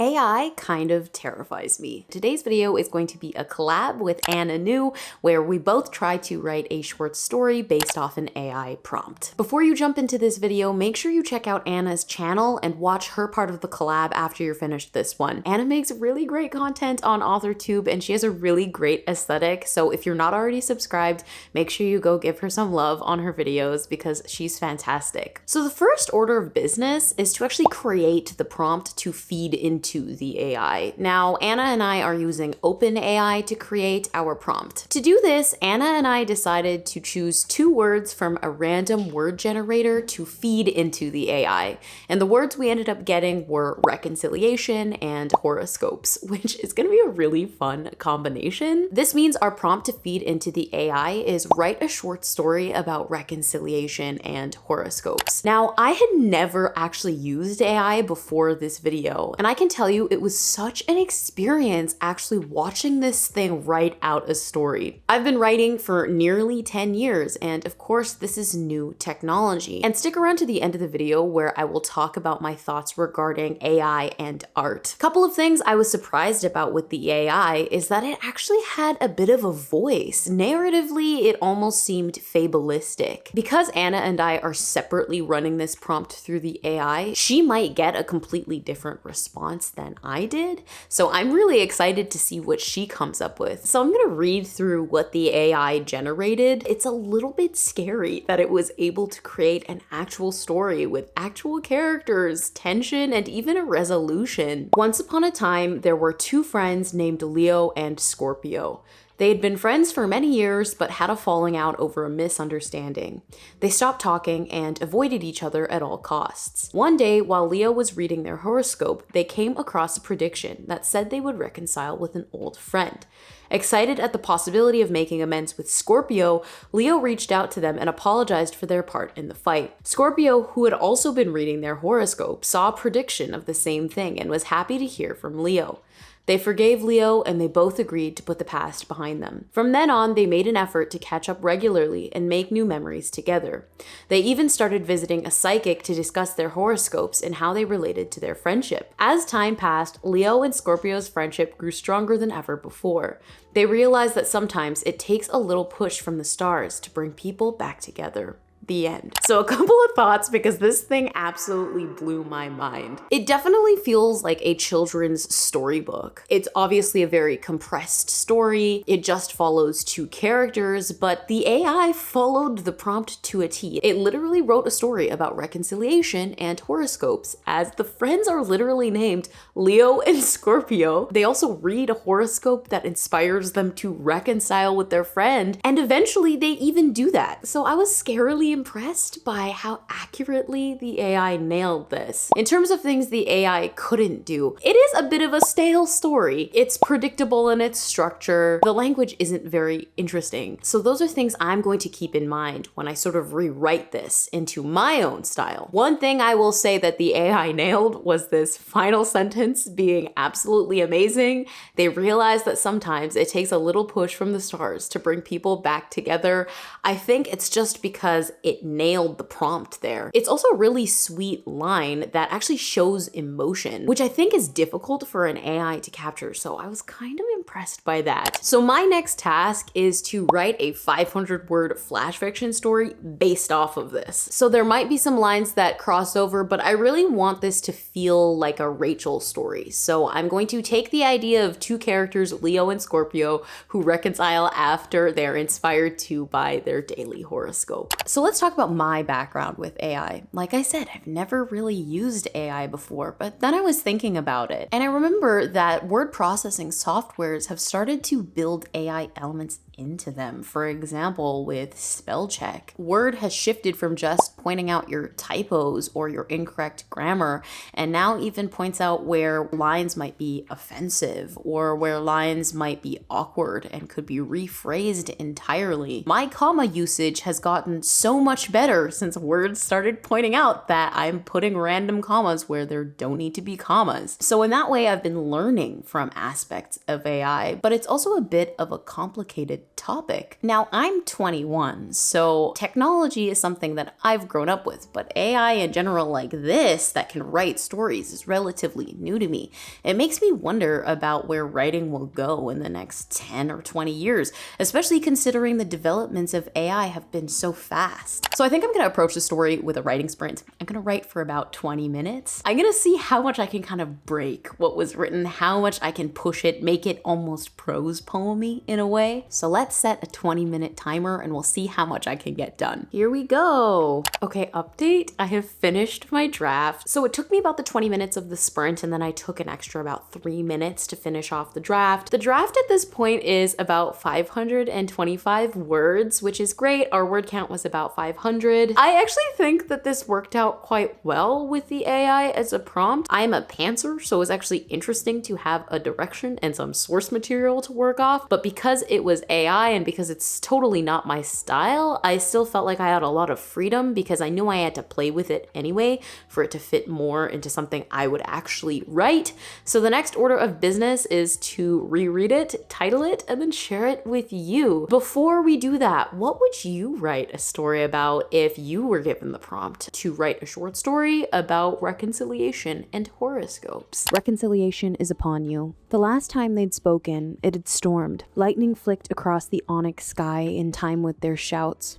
AI kind of terrifies me. Today's video is going to be a collab with Anna New, where we both try to write a short story based off an AI prompt. Before you jump into this video, make sure you check out Anna's channel and watch her part of the collab after you're finished this one. Anna makes really great content on authortube and she has a really great aesthetic, so if you're not already subscribed, make sure you go give her some love on her videos because she's fantastic. So the first order of business is to actually create the prompt to feed into the AI. Now, Anna and I are using OpenAI to create our prompt. To do this, Anna and I decided to choose 2 words from a random word generator to feed into the AI. And the words we ended up getting were reconciliation and horoscopes, which is going to be a really fun combination. This means our prompt to feed into the AI is write a short story about reconciliation and horoscopes. Now, I had never actually used AI before this video, and I can tell you it was such an experience actually watching this thing write out a story. I've been writing for nearly 10 years, and of course this is new technology. And stick around to the end of the video where I will talk about my thoughts regarding AI and art. A couple of things I was surprised about with the AI is that it actually had a bit of a voice. Narratively, it almost seemed fabulistic. Because Anna and I are separately running this prompt through the AI, she might get a completely different response than I did. So I'm really excited to see what she comes up with. So I'm gonna read through what the AI generated. It's a little bit scary that it was able to create an actual story with actual characters, tension, and even a resolution. Once upon a time, there were 2 friends named Leo and Scorpio. They had been friends for many years, but had a falling out over a misunderstanding. They stopped talking and avoided each other at all costs. One day, while Leo was reading their horoscope, they came across a prediction that said they would reconcile with an old friend. Excited at the possibility of making amends with Scorpio, Leo reached out to them and apologized for their part in the fight. Scorpio, who had also been reading their horoscope, saw a prediction of the same thing and was happy to hear from Leo. They forgave Leo and they both agreed to put the past behind them. From then on, they made an effort to catch up regularly and make new memories together. They even started visiting a psychic to discuss their horoscopes and how they related to their friendship. As time passed, Leo and Scorpio's friendship grew stronger than ever before. They realized that sometimes it takes a little push from the stars to bring people back together. The end. So a couple of thoughts because this thing absolutely blew my mind. It definitely feels like a children's storybook. It's obviously a very compressed story. It just follows 2 characters, but the AI followed the prompt to a T. It literally wrote a story about reconciliation and horoscopes, as the friends are literally named Leo and Scorpio. They also read a horoscope that inspires them to reconcile with their friend, and eventually they even do that. So I was scarily impressed by how accurately the AI nailed this. In terms of things the AI couldn't do, it is a bit of a stale story. It's predictable in its structure. The language isn't very interesting. So those are things I'm going to keep in mind when I sort of rewrite this into my own style. One thing I will say that the AI nailed was this final sentence being absolutely amazing. They realized that sometimes it takes a little push from the stars to bring people back together. I think it's just because it nailed the prompt there. It's also a really sweet line that actually shows emotion, which I think is difficult for an AI to capture, so I was kind of impressed by that. So my next task is to write a 500-word flash fiction story based off of this. So there might be some lines that cross over, but I really want this to feel like a Rachel story. So I'm going to take the idea of 2 characters, Leo and Scorpio, who reconcile after they're inspired to by their daily horoscope. So let's talk about my background with AI. Like I said, I've never really used AI before, but then I was thinking about it. And I remember that word processing softwares have started to build AI elements into them. For example, with spell check, Word has shifted from just pointing out your typos or your incorrect grammar, and now even points out where lines might be offensive or where lines might be awkward and could be rephrased entirely. My comma usage has gotten so much better since Word started pointing out that I'm putting random commas where there don't need to be commas. So in that way, I've been learning from aspects of AI, but it's also a bit of a complicated topic. Now, I'm 21, so technology is something that I've grown up with, but AI in general like this that can write stories is relatively new to me. It makes me wonder about where writing will go in the next 10 or 20 years, especially considering the developments of AI have been so fast. So I think I'm gonna approach the story with a writing sprint. I'm gonna write for about 20 minutes. I'm gonna see how much I can kind of break what was written, how much I can push it, make it almost prose poem-y in a way. So let's set a 20-minute timer and we'll see how much I can get done. Here we go. Okay, update. I have finished my draft. So it took me about the 20 minutes of the sprint, and then I took an extra about 3 minutes to finish off the draft. The draft at this point is about 525 words, which is great. Our word count was about 500. I actually think that this worked out quite well with the AI as a prompt. I am a pantser, so it was actually interesting to have a direction and some source material to work off. But because it was AI and because it's totally not my style, I still felt like I had a lot of freedom because I knew I had to play with it anyway for it to fit more into something I would actually write. So the next order of business is to reread it, title it, and then share it with you. Before we do that, what would you write a story about if you were given the prompt to write a short story about reconciliation and horoscopes? Reconciliation is upon you. The last time they'd spoken, it had stormed. Lightning flicked across the onyx sky in time with their shouts.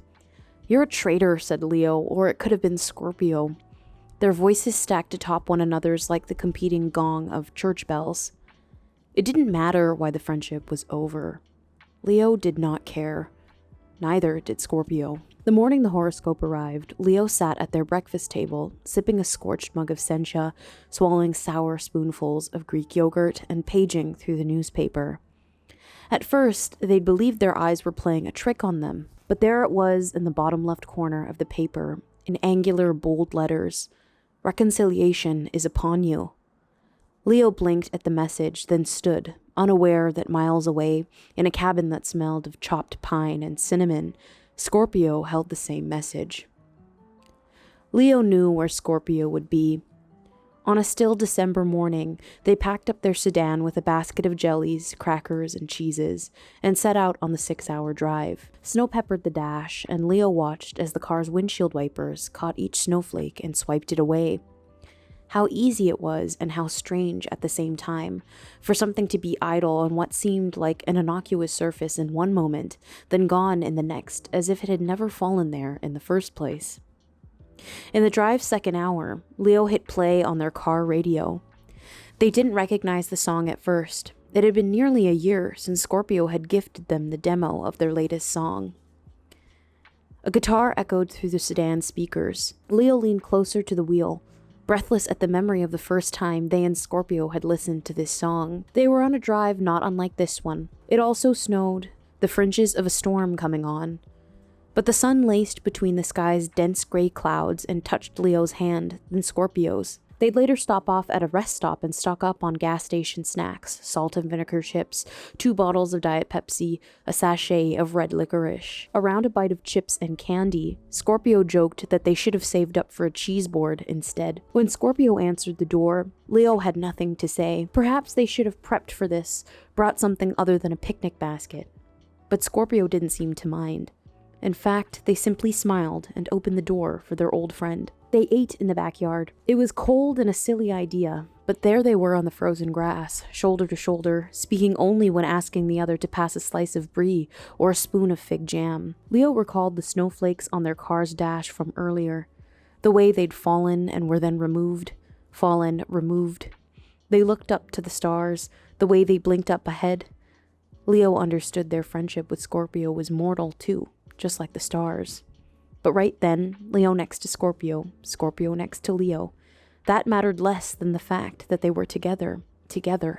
"You're a traitor," said Leo, or it could have been Scorpio. Their voices stacked atop one another's like the competing gong of church bells. It didn't matter why the friendship was over. Leo did not care. Neither did Scorpio. The morning the horoscope arrived, Leo sat at their breakfast table, sipping a scorched mug of sencha, swallowing sour spoonfuls of Greek yogurt, and paging through the newspaper. At first, they'd believed their eyes were playing a trick on them, but there it was in the bottom left corner of the paper, in angular, bold letters. "Reconciliation is upon you." Leo blinked at the message, then stood, unaware that miles away, in a cabin that smelled of chopped pine and cinnamon, Scorpio held the same message. Leo knew where Scorpio would be. On a still December morning, they packed up their sedan with a basket of jellies, crackers, and cheeses, and set out on the 6-hour drive. Snow peppered the dash, and Leo watched as the car's windshield wipers caught each snowflake and swiped it away. How easy it was, and how strange at the same time, for something to be idle on what seemed like an innocuous surface in one moment, then gone in the next, as if it had never fallen there in the first place. In the drive's second hour, Leo hit play on their car radio. They didn't recognize the song at first. It had been nearly a year since Scorpio had gifted them the demo of their latest song. A guitar echoed through the sedan speakers. Leo leaned closer to the wheel, breathless at the memory of the first time they and Scorpio had listened to this song. They were on a drive not unlike this one. It also snowed, the fringes of a storm coming on. But the sun laced between the sky's dense gray clouds and touched Leo's hand, then Scorpio's. They'd later stop off at a rest stop and stock up on gas station snacks, salt and vinegar chips, 2 bottles of Diet Pepsi, a sachet of red licorice. Around a bite of chips and candy, Scorpio joked that they should have saved up for a cheese board instead. When Scorpio answered the door, Leo had nothing to say. Perhaps they should have prepped for this, brought something other than a picnic basket. But Scorpio didn't seem to mind. In fact, they simply smiled and opened the door for their old friend. They ate in the backyard. It was cold and a silly idea, but there they were on the frozen grass, shoulder to shoulder, speaking only when asking the other to pass a slice of brie or a spoon of fig jam. Leo recalled the snowflakes on their car's dash from earlier, the way they'd fallen and were then removed, fallen, removed. They looked up to the stars, the way they blinked up ahead. Leo understood their friendship with Scorpio was mortal too, just like the stars. But right then, Leo next to Scorpio, Scorpio next to Leo, that mattered less than the fact that they were together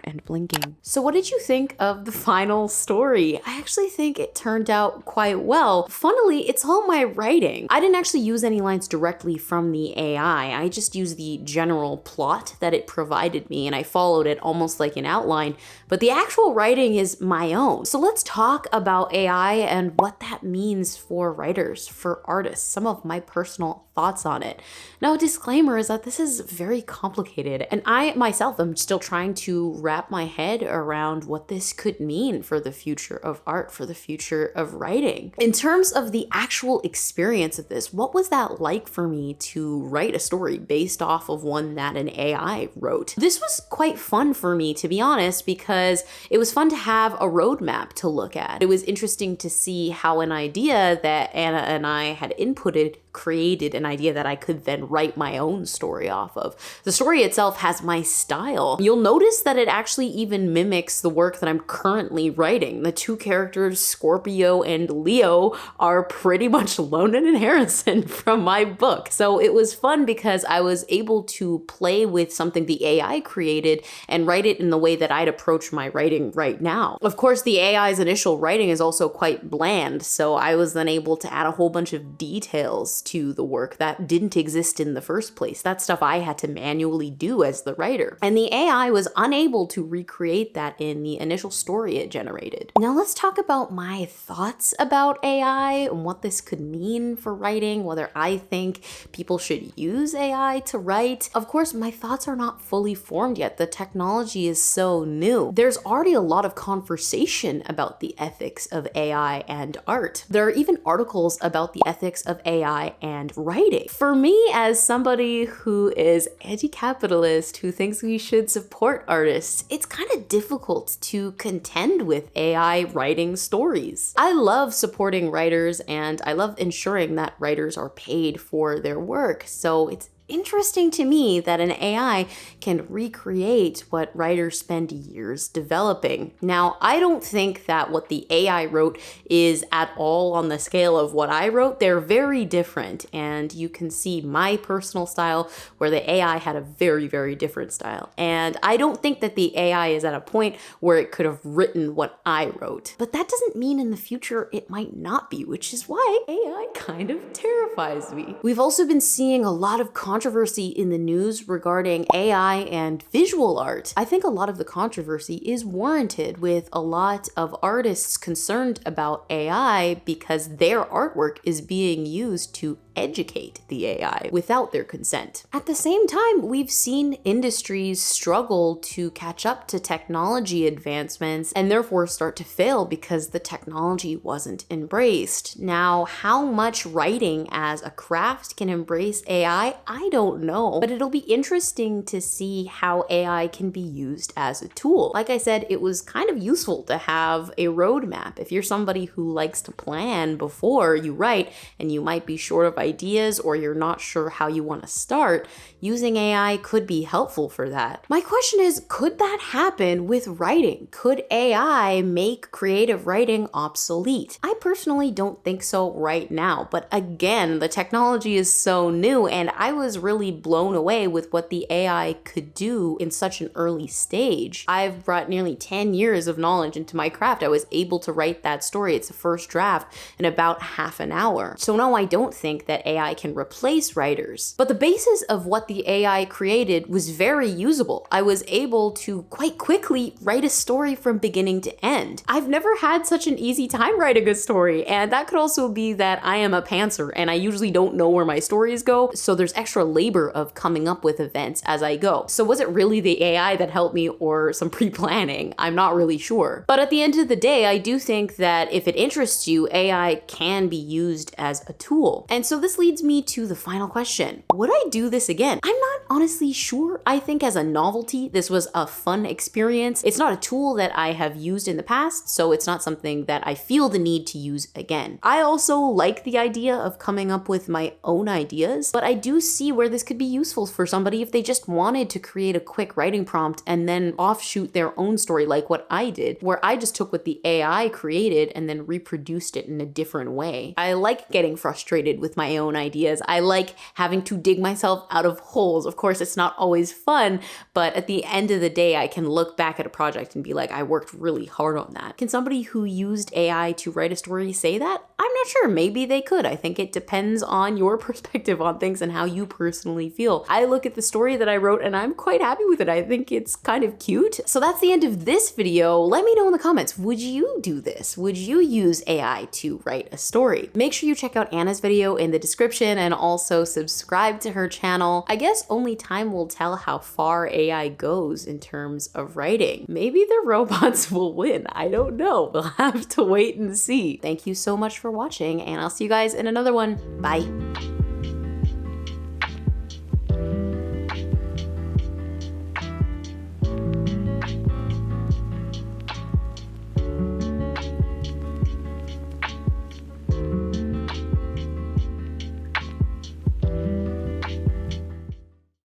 and blinking. So what did you think of the final story? I actually think it turned out quite well. Funnily, it's all my writing. I didn't actually use any lines directly from the AI. I just used the general plot that it provided me, and I followed it almost like an outline, but the actual writing is my own. So let's talk about AI and what that means for writers, for artists, some of my personal thoughts on it. Now, a disclaimer is that this is very complicated, and I myself am still trying to wrap my head around what this could mean for the future of art, for the future of writing. In terms of the actual experience of this, what was that like for me to write a story based off of one that an AI wrote? This was quite fun for me, to be honest, because it was fun to have a roadmap to look at. It was interesting to see how an idea that Anna and I had inputted created an idea that I could then write my own story off of. The story itself has my style. You'll notice that it actually even mimics the work that I'm currently writing. The two characters, Scorpio and Leo, are pretty much Lonan and Harrison from my book. So it was fun because I was able to play with something the AI created and write it in the way that I'd approach my writing right now. Of course, the AI's initial writing is also quite bland, so I was then able to add a whole bunch of details to the work that didn't exist in the first place. That's stuff I had to manually do as the writer. And the AI was unable to recreate that in the initial story it generated. Now let's talk about my thoughts about AI and what this could mean for writing, whether I think people should use AI to write. Of course, my thoughts are not fully formed yet. The technology is so new. There's already a lot of conversation about the ethics of AI and art. There are even articles about the ethics of AI and writing. For me, as somebody who is anti-capitalist, who thinks we should support artists, it's kind of difficult to contend with AI writing stories. I love supporting writers and I love ensuring that writers are paid for their work, so it's interesting to me that an AI can recreate what writers spend years developing. Now, I don't think that what the AI wrote is at all on the scale of what I wrote. They're very different, and you can see my personal style where the AI had a very, very different style. And I don't think that the AI is at a point where it could have written what I wrote. But that doesn't mean in the future it might not be, which is why AI kind of terrifies me. We've also been seeing a lot of controversy in the news regarding AI and visual art. I think a lot of the controversy is warranted, with a lot of artists concerned about AI because their artwork is being used to educate the AI without their consent. At the same time, we've seen industries struggle to catch up to technology advancements and therefore start to fail because the technology wasn't embraced. Now, how much writing as a craft can embrace AI, I don't know, but it'll be interesting to see how AI can be used as a tool. Like I said, it was kind of useful to have a roadmap. If you're somebody who likes to plan before you write and you might be short of ideas or you're not sure how you want to start, using AI could be helpful for that. My question is, could that happen with writing? Could AI make creative writing obsolete? I personally don't think so right now, but again, the technology is so new and I was really blown away with what the AI could do in such an early stage. I've brought nearly 10 years of knowledge into my craft. I was able to write that story. It's a first draft in about half an hour. So no, I don't think that AI can replace writers, but the basis of what the AI created was very usable. I was able to quite quickly write a story from beginning to end. I've never had such an easy time writing a story, and that could also be that I am a pantser and I usually don't know where my stories go, so there's extra labor of coming up with events as I go. So was it really the AI that helped me or some pre-planning? I'm not really sure. But at the end of the day, I do think that if it interests you, AI can be used as a tool. And so this leads me to the final question. Would I do this again? I'm not honestly sure. I think as a novelty, this was a fun experience. It's not a tool that I have used in the past, so it's not something that I feel the need to use again. I also like the idea of coming up with my own ideas, but I do see where this could be useful for somebody if they just wanted to create a quick writing prompt and then offshoot their own story like what I did, where I just took what the AI created and then reproduced it in a different way. I like getting frustrated with my own ideas. I like having to dig myself out of holes. Of course, it's not always fun, but at the end of the day, I can look back at a project and be like, I worked really hard on that. Can somebody who used AI to write a story say that? I'm not sure. Maybe they could. I think it depends on your perspective on things and how you personally feel. I look at the story that I wrote and I'm quite happy with it. I think it's kind of cute. So that's the end of this video. Let me know in the comments, would you do this? Would you use AI to write a story? Make sure you check out Anna's video in the description and also subscribe to her channel. I guess only time will tell how far AI goes in terms of writing. Maybe the robots will win. I don't know. We'll have to wait and see. Thank you so much for watching, and I'll see you guys in another one. Bye.